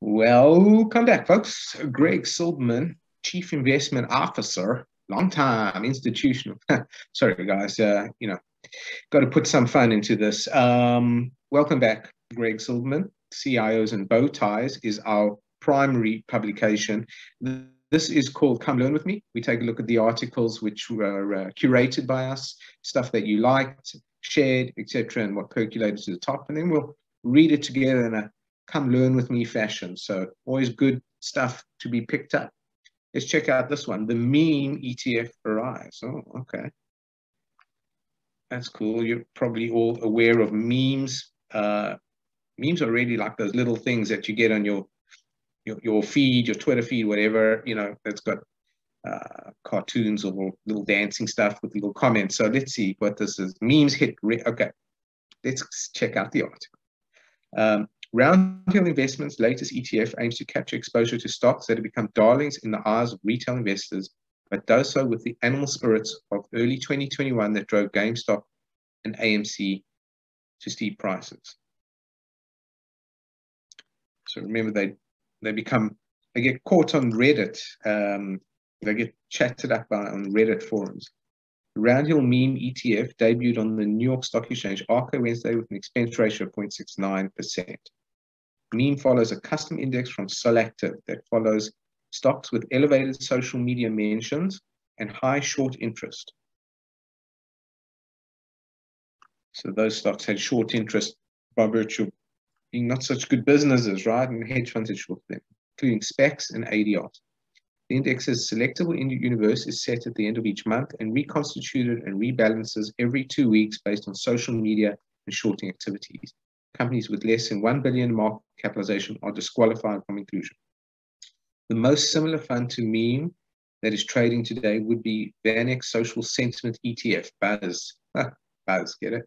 Welcome back, folks. Greg Silberman, Chief Investment Officer, long time institutional. Sorry, guys. Got to put some fun into this. Welcome back, Greg Silberman. CIOs and Bow Ties is our primary publication. This is called Come Learn With Me. We take a look at the articles which were curated by us, stuff that you liked, shared, etc., and what percolated to the top, and then we'll read it together in a come learn with me fashion. So always good stuff to be picked up. Let's check out this one. The MEME ETF Arrives. Oh, okay. That's cool. You're probably all aware of memes. Memes are really like those little things that you get on your feed, your Twitter feed, whatever, that's got cartoons or little dancing stuff with little comments. So let's see what this is. Memes hit. Okay. Let's check out the article. Roundhill Investments' latest ETF aims to capture exposure to stocks that have become darlings in the eyes of retail investors, but does so with the animal spirits of early 2021 that drove GameStop and AMC to steep prices. So remember, they get caught on Reddit. They get chatted up on Reddit forums. The Roundhill MEME ETF debuted on the New York Stock Exchange Arco Wednesday with an expense ratio of 0.69%. MEME follows a custom index from Solactive that follows stocks with elevated social media mentions and high short interest. So those stocks had short interest by virtue of being not such good businesses, right? And hedge funds had short them, including SPACs and ADRs. The index's selectable universe is set at the end of each month and reconstituted and rebalances every 2 weeks based on social media and shorting activities. Companies with less than 1 billion market capitalization are disqualified from inclusion. The most similar fund to MEME that is trading today would be VanEck Social Sentiment ETF, Buzz. Buzz, get it?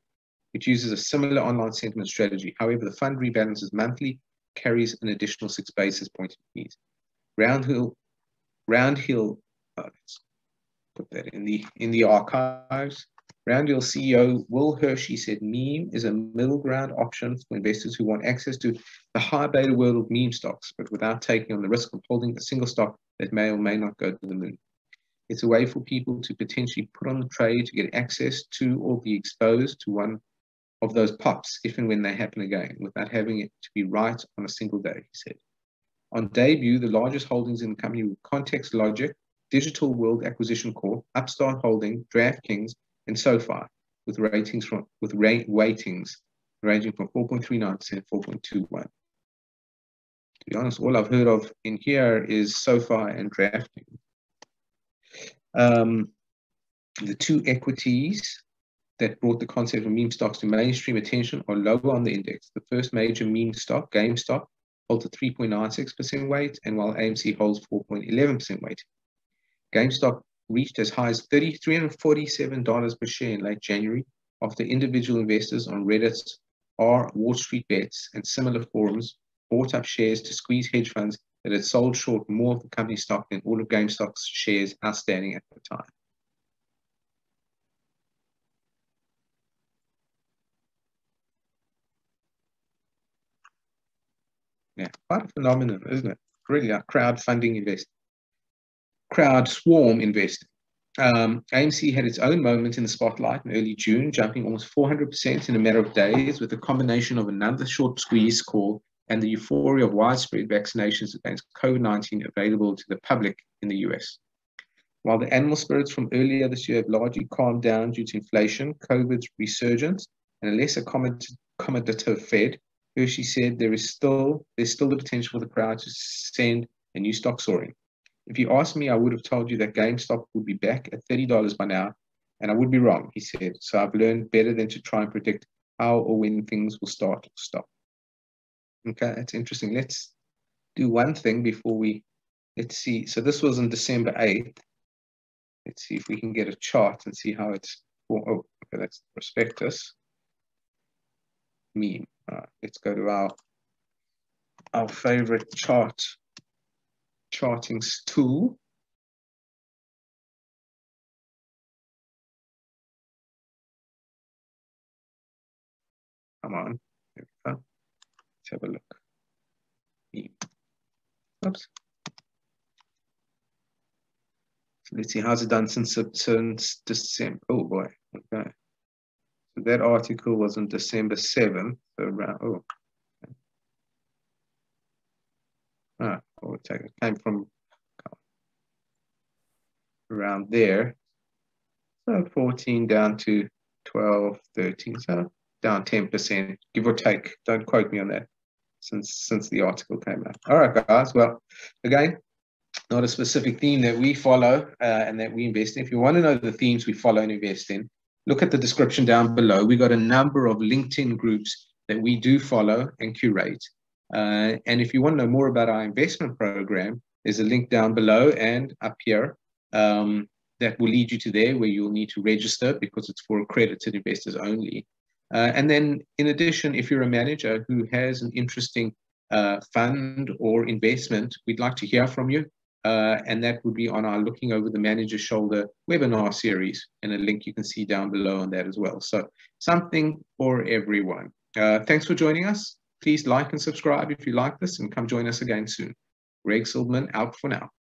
Which uses a similar online sentiment strategy. However, the fund rebalances monthly, carries an additional 6 basis points in fees. Roundhill, let's put that in the archives. Roundhill CEO Will Hershey said MEME is a middle ground option for investors who want access to the high beta world of MEME stocks, but without taking on the risk of holding a single stock that may or may not go to the moon. It's a way for people to potentially put on the trade to get access to or be exposed to one of those pops if and when they happen again, without having it to be right on a single day, he said. On debut, the largest holdings in the company were ContextLogic, Digital World Acquisition Corp, Upstart Holdings, DraftKings, and SoFi, with weightings ranging from 4.39% to 4.21%. To be honest, all I've heard of in here is SoFi and DraftKings. The two equities that brought the concept of meme stocks to mainstream attention are lower on the index. The first major meme stock, GameStop, holds a 3.96% weight, and while AMC holds 4.11% weight. GameStop reached as high as $347 per share in late January after individual investors on Reddit's wallstreetbets and similar forums bought up shares to squeeze hedge funds that had sold short more of the company's stock than all of GameStop's shares outstanding at the time. Yeah, quite a phenomenon, isn't it? Really like crowdfunding investing. Crowd swarm investing. AMC had its own moment in the spotlight in early June, jumping almost 400% in a matter of days with a combination of another short squeeze call and the euphoria of widespread vaccinations against COVID-19 available to the public in the US. While the animal spirits from earlier this year have largely calmed down due to inflation, COVID's resurgence, and a less accommodative Fed, Hershey said there's still the potential for the crowd to send a new stock soaring. If you asked me, I would have told you that GameStop would be back at $30 by now, and I would be wrong, he said. So I've learned better than to try and predict how or when things will start or stop. Okay, that's interesting. Let's do one thing before let's see. So this was on December 8th. Let's see if we can get a chart and see how it's, okay, that's the prospectus. Meme. Let's go to our favorite charting tool. Come on. There we go. Let's have a look. Oops. So let's see, how's it done since December? Oh boy, okay. So that article was on December 7th. So around, it came from around there. So 14 down to 12, 13. So down 10%, give or take. Don't quote me on that since the article came out. All right, guys. Well, again, not a specific theme that we follow and that we invest in. If you want to know the themes we follow and invest in, look at the description down below. We got a number of LinkedIn groups that we do follow and curate. And if you want to know more about our investment program, there's a link down below and up here that will lead you to there, where you'll need to register because it's for accredited investors only. And then in addition, if you're a manager who has an interesting fund or investment, we'd like to hear from you. And that would be on our Looking Over the Manager's Shoulder webinar series, and a link you can see down below on that as well. So something for everyone. Thanks for joining us. Please like and subscribe if you like this, and come join us again soon. Greg Silverman out for now.